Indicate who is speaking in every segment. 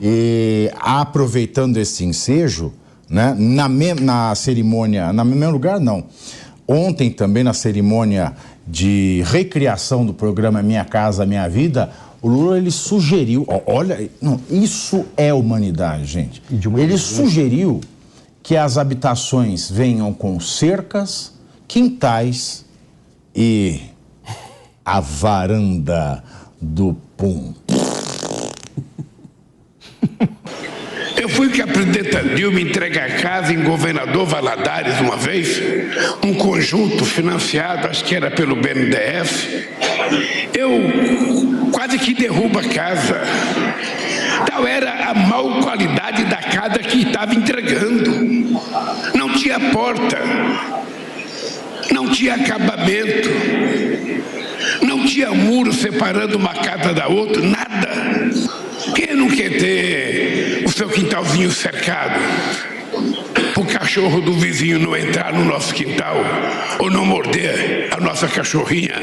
Speaker 1: E aproveitando esse ensejo, né, na cerimônia, no mesmo lugar não, ontem também na cerimônia de recriação do programa Minha Casa Minha Vida, o Lula ele sugeriu, olha, não, isso é humanidade, gente. Ele sugeriu que as habitações venham com cercas, quintais e a varanda do Pum.
Speaker 2: Eu fui que a presidenta Dilma entregar a casa em Governador Valadares uma vez, um conjunto financiado, acho que era pelo BNDES. Eu quase que derrubo a casa. Tal era a mau qualidade da casa que estava entregando. Não tinha porta, não tinha acabamento, não tinha muro separando uma casa da outra, nada. Quem não quer ter o seu quintalzinho cercado? O cachorro do vizinho não entrar no nosso quintal, ou não morder a nossa cachorrinha,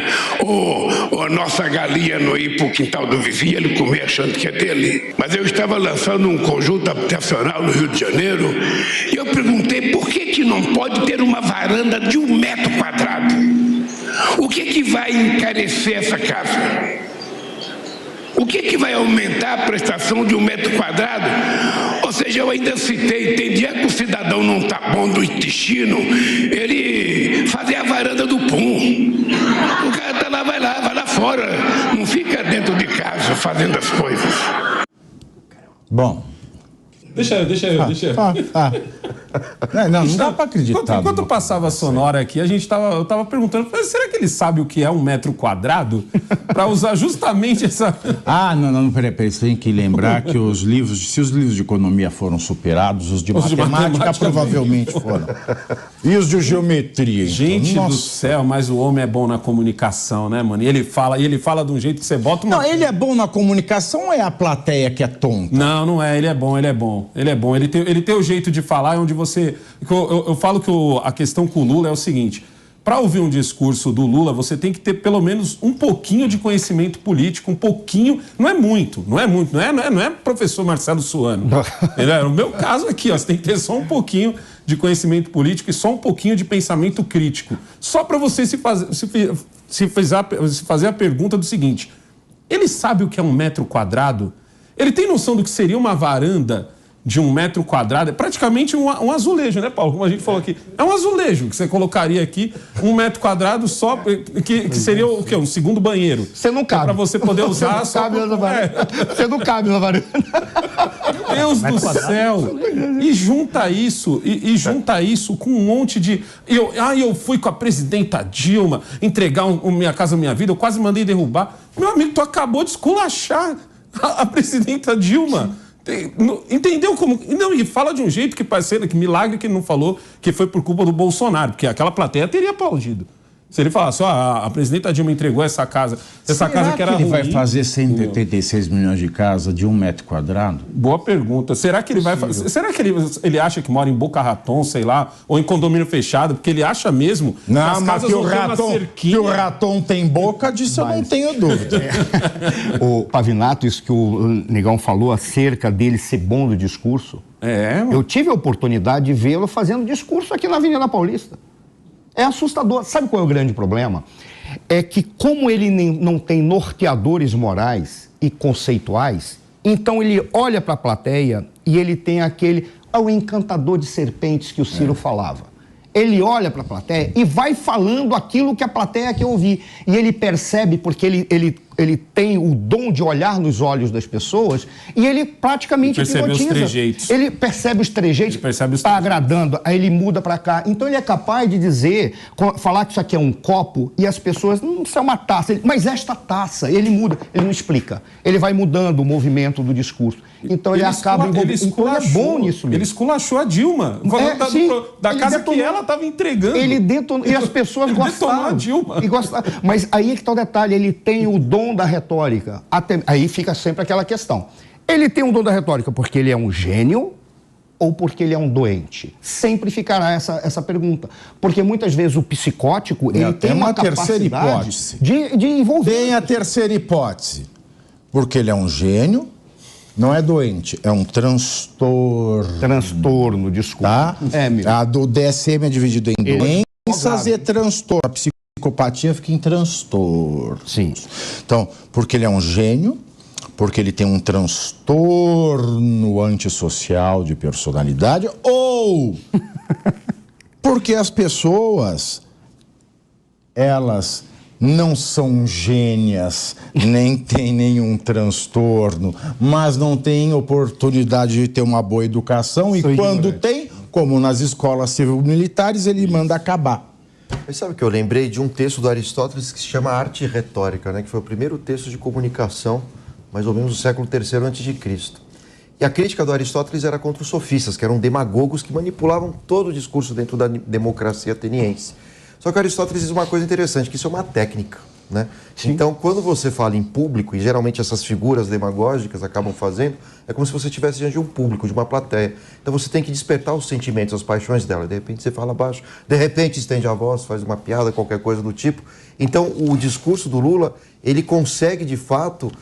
Speaker 2: ou a nossa galinha não ir para o quintal do vizinho, ele comer achando que é dele. Mas eu estava lançando um conjunto habitacional no Rio de Janeiro, e eu perguntei por que não pode ter uma varanda de 1 metro quadrado? O que vai encarecer essa casa? O que vai aumentar a prestação de 1 metro quadrado? Ou seja, eu ainda citei, tem dia que o cidadão não está bom do intestino, ele fazer a varanda do Pum. O cara está lá, vai lá fora, não fica dentro de casa fazendo as coisas.
Speaker 1: Bom.
Speaker 3: Deixa eu.
Speaker 1: Não dá pra acreditar.
Speaker 3: Enquanto eu passava a sonora aqui, eu tava perguntando, será que ele sabe o que é 1 metro quadrado? Pra usar justamente essa...
Speaker 1: Não, peraí, você tem que lembrar que se os livros de economia foram superados, os de matemática provavelmente foram. E os de geometria, então?
Speaker 3: Gente do céu, mas o homem é bom na comunicação, né, mano? E ele fala de um jeito que você bota uma...
Speaker 1: Não, ele é bom na comunicação ou é a plateia que é tonta?
Speaker 3: Não é, ele é bom. Ele tem o jeito de falar onde você... Eu falo que a questão com o Lula é o seguinte: para ouvir um discurso do Lula, você tem que ter pelo menos um pouquinho de conhecimento político, um pouquinho, não é muito, não é professor Marcelo Suano. No meu caso aqui, você tem que ter só um pouquinho de conhecimento político e só um pouquinho de pensamento crítico. Só para você se fazer a pergunta do seguinte: ele sabe o que é 1 metro quadrado? Ele tem noção do que seria uma varanda de 1 metro quadrado? É praticamente um azulejo, né, Paulo? Como a gente falou aqui. É um azulejo que você colocaria aqui, 1 metro quadrado só, que seria o quê? Um segundo banheiro.
Speaker 4: Você não cabe.
Speaker 3: Para você poder usar...
Speaker 4: Você não cabe na varanda.
Speaker 3: Deus do céu! E junta isso com um monte de... Eu fui com a presidenta Dilma entregar Minha Casa Minha Vida, eu quase mandei derrubar. Meu amigo, tu acabou de esculachar a presidenta Dilma. Entendeu como... Não, e fala de um jeito que parceiro, que milagre que ele não falou que foi por culpa do Bolsonaro, porque aquela plateia teria aplaudido. Se ele falasse, a presidenta Dilma entregou essa casa que era ruim...
Speaker 1: ele vai fazer 186 milhões de casa de 1 metro quadrado?
Speaker 3: Boa pergunta. Será que ele vai fazer... Será que ele acha que mora em Boca Raton, sei lá, ou em condomínio fechado? Porque ele acha mesmo
Speaker 1: que as casas que o Raton tem boca, disso eu não tenho dúvida.
Speaker 4: O Pavinato, isso que o Negão falou acerca dele ser bom do discurso, eu tive a oportunidade de vê-lo fazendo discurso aqui na Avenida Paulista. É assustador. Sabe qual é o grande problema? É que como ele não tem norteadores morais e conceituais, então ele olha para a plateia e ele tem o encantador de serpentes que o Ciro falava. Ele olha para a plateia e vai falando aquilo que a plateia quer ouvir. E ele percebe, porque ele tem o dom de olhar nos olhos das pessoas e ele praticamente hipnotiza. Ele percebe os trejeitos, está agradando, aí ele muda para cá. Então ele é capaz de falar que isso aqui é um copo e as pessoas, isso é uma taça. Mas esta taça, ele muda, ele não explica. Ele vai mudando o movimento do discurso. Então ele acaba envolvendo. Então ele é bom nisso mesmo.
Speaker 3: Ele esculachou a Dilma, da casa que ela estava entregando.
Speaker 4: E as pessoas gostaram.
Speaker 3: A Dilma.
Speaker 4: Mas aí é que está o detalhe, ele tem o dom da retórica. Aí fica sempre aquela questão. Ele tem um dom da retórica porque ele é um gênio ou porque ele é um doente? Sempre ficará essa pergunta. Porque muitas vezes o psicótico, ele tem uma
Speaker 1: terceira hipótese.
Speaker 4: De envolver.
Speaker 1: Tem a terceira hipótese. Porque ele é um gênio Não é doente, é um transtorno.
Speaker 4: Transtorno, desculpa.
Speaker 1: Tá? A do DSM é dividido em doenças e transtorno. A psicopatia fica em transtorno.
Speaker 4: Sim.
Speaker 1: Então, porque ele é um gênio, porque ele tem um transtorno antissocial de personalidade, ou porque as pessoas, elas não são gênias, nem têm nenhum transtorno, mas não têm oportunidade de ter uma boa educação, e quando tem, como nas escolas civil-militares, ele manda acabar.
Speaker 5: Mas sabe que eu lembrei de um texto do Aristóteles que se chama Arte e Retórica, né? Que foi o primeiro texto de comunicação, mais ou menos do século III a.C. E a crítica do Aristóteles era contra os sofistas, que eram demagogos que manipulavam todo o discurso dentro da democracia ateniense. Só que Aristóteles diz uma coisa interessante, que isso é uma técnica, né? Então, quando você fala em público, e geralmente essas figuras demagógicas acabam fazendo, é como se você estivesse diante de um público, de uma plateia. Então, você tem que despertar os sentimentos, as paixões dela. De repente, você fala baixo, de repente, estende a voz, faz uma piada, qualquer coisa do tipo. Então, o discurso do Lula, ele consegue, de fato,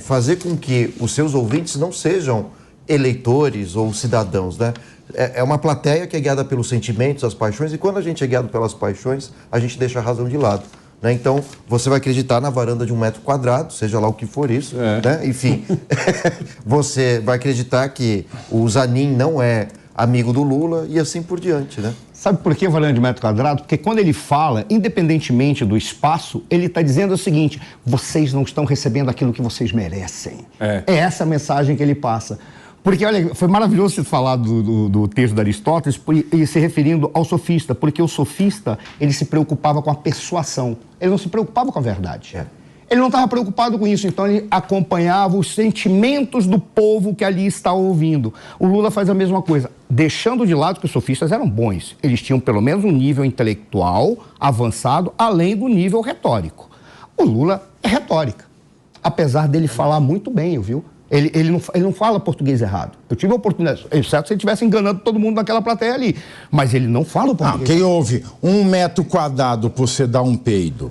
Speaker 5: fazer com que os seus ouvintes não sejam eleitores ou cidadãos, né? É uma plateia que é guiada pelos sentimentos, as paixões, e quando a gente é guiado pelas paixões, a gente deixa a razão de lado, né? Então, você vai acreditar na varanda de 1 metro quadrado, seja lá o que for isso, né? Enfim, você vai acreditar que o Zanin não é amigo do Lula e assim por diante, né?
Speaker 4: Sabe por que varanda de 1 metro quadrado? Porque quando ele fala, independentemente do espaço, ele está dizendo o seguinte: vocês não estão recebendo aquilo que vocês merecem. É essa a mensagem que ele passa. Porque, olha, foi maravilhoso você falar do texto de Aristóteles e se referindo ao sofista, porque o sofista, ele se preocupava com a persuasão, ele não se preocupava com a verdade. Ele não estava preocupado com isso, então ele acompanhava os sentimentos do povo que ali está ouvindo. O Lula faz a mesma coisa, deixando de lado que os sofistas eram bons. Eles tinham pelo menos um nível intelectual avançado, além do nível retórico. O Lula é retórica, apesar dele falar muito bem, viu? Ele não fala português errado. Eu tive a oportunidade, exceto se ele estivesse enganando todo mundo naquela plateia ali. Mas ele não fala o português.
Speaker 1: Quem ouve 1 metro quadrado por você dar um peido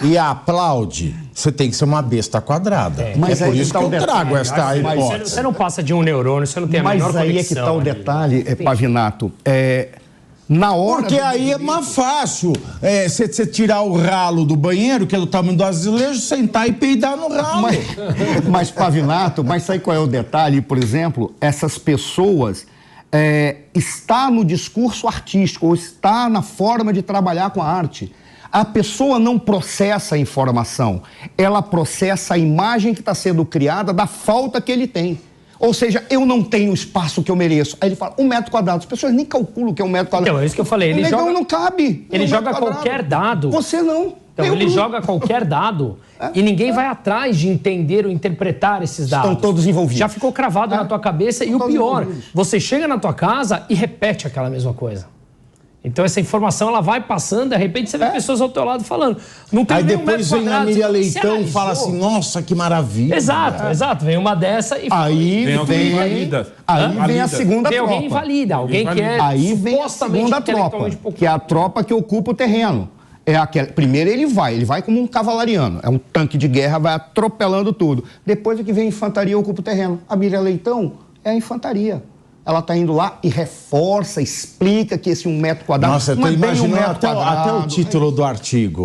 Speaker 1: e aplaude, você tem que ser uma besta quadrada.
Speaker 4: Mas
Speaker 1: é por isso que eu trago esta hipótese.
Speaker 6: Você não passa de um neurônio, você não tem a menor conexão.
Speaker 4: Mas aí é que está o detalhe, Pavinato. Na hora
Speaker 1: porque aí é mais fácil você tirar o ralo do banheiro, que é do tamanho do azulejo, sentar e peidar no ralo.
Speaker 4: Mas Pavinato, mas sabe qual é o detalhe? Por exemplo, essas pessoas está no discurso artístico, ou está na forma de trabalhar com a arte. A pessoa não processa a informação, ela processa a imagem que está sendo criada da falta que ele tem. Ou seja, eu não tenho o espaço que eu mereço. Aí ele fala, 1 metro quadrado. As pessoas nem calculam o que é 1 metro quadrado.
Speaker 6: Então, é isso que eu falei.
Speaker 4: Ele não cabe.
Speaker 6: Ele joga qualquer dado.
Speaker 4: Você não.
Speaker 6: Então, ele joga qualquer dado e ninguém vai atrás de entender ou interpretar esses dados.
Speaker 4: Estão todos envolvidos.
Speaker 6: Já ficou cravado na tua cabeça. E o pior, você chega na tua casa e repete aquela mesma coisa. Então essa informação ela vai passando, de repente você vê pessoas ao teu lado falando. Não tem
Speaker 1: aí depois vem a Miriam Leitão e fala assim, nossa, que maravilha.
Speaker 6: Exato. Vem uma dessa e
Speaker 4: aí vem a segunda tropa.
Speaker 6: Tem alguém invalida, alguém que é
Speaker 4: aí vem a segunda tropa, que é a tropa que ocupa o terreno. Primeiro ele vai como um cavalariano, é um tanque de guerra, vai atropelando tudo. Depois é que vem a infantaria e ocupa o terreno. A Miriam Leitão é a infantaria. Ela está indo lá e reforça, explica que esse 1 metro quadrado...
Speaker 1: Nossa, eu imaginando até o título do artigo.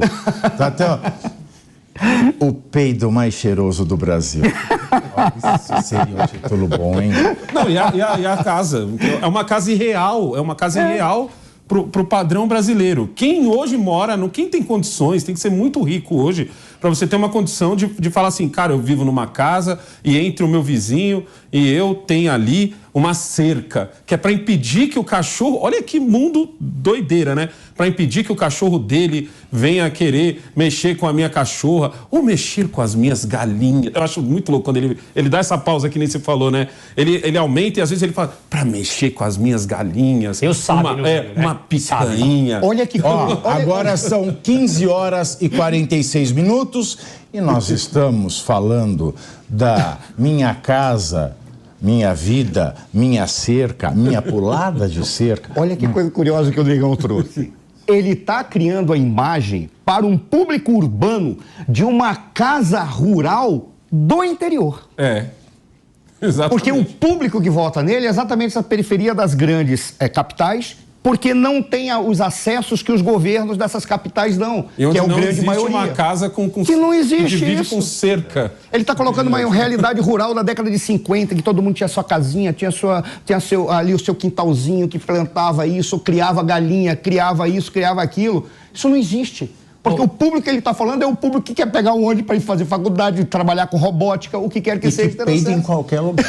Speaker 1: O peido mais cheiroso do Brasil. Isso seria um título bom, hein?
Speaker 3: Não, e a casa? É uma casa irreal, pro padrão brasileiro. Quem hoje mora, quem tem condições, tem que ser muito rico hoje para você ter uma condição de falar assim, cara, eu vivo numa casa e entre o meu vizinho e eu tenho ali uma cerca, que é para impedir que o cachorro... Olha que mundo doideira, né? Para impedir que o cachorro dele venha querer mexer com a minha cachorra ou mexer com as minhas galinhas. Eu acho muito louco quando ele dá essa pausa que nem você falou, né? Ele aumenta e às vezes ele fala, para mexer com as minhas galinhas.
Speaker 6: Eu sabe,
Speaker 3: uma picanha.
Speaker 4: Olha que...
Speaker 1: agora são 15 horas e 46 minutos e nós estamos falando da minha casa... Minha vida, minha cerca, minha pulada de cerca.
Speaker 4: Olha que coisa curiosa que o Negão trouxe. Ele está criando a imagem para um público urbano de uma casa rural do interior.
Speaker 3: Exatamente.
Speaker 4: Porque o público que vota nele é exatamente essa periferia das grandes capitais, porque não tem os acessos que os governos dessas capitais dão, que é o grande maioria.
Speaker 3: Uma casa
Speaker 4: que não existe
Speaker 3: divide
Speaker 4: isso.
Speaker 3: com cerca.
Speaker 4: Ele está colocando uma realidade rural da década de 50, que todo mundo tinha sua casinha, tinha ali o seu quintalzinho, que plantava isso, criava galinha, criava isso, criava aquilo. Isso não existe. Porque o público que ele está falando é o público que quer pegar um ônibus para ir fazer faculdade, trabalhar com robótica, o que quer que seja.
Speaker 1: Que peida em qualquer lugar.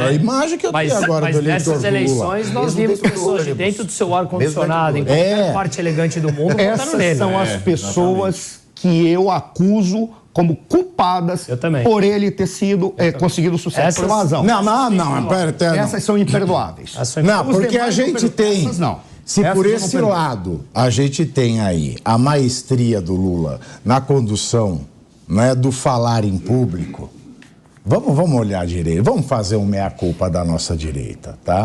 Speaker 1: A imagem que eu tenho agora do eleitor
Speaker 6: nessas eleições nós vimos pessoas de dentro do seu ar-condicionado, em qualquer parte elegante do mundo, votando nele.
Speaker 4: Essas são as pessoas que eu acuso como culpadas por ele ter sido conseguido sucesso por uma razão.
Speaker 1: Não, pera.
Speaker 4: Essas são imperdoáveis.
Speaker 1: Não, porque a gente tem... Se por esse lado a gente tem aí a maestria do Lula na condução, né, do falar em público, vamos olhar direito, vamos fazer um meia-culpa da nossa direita, tá?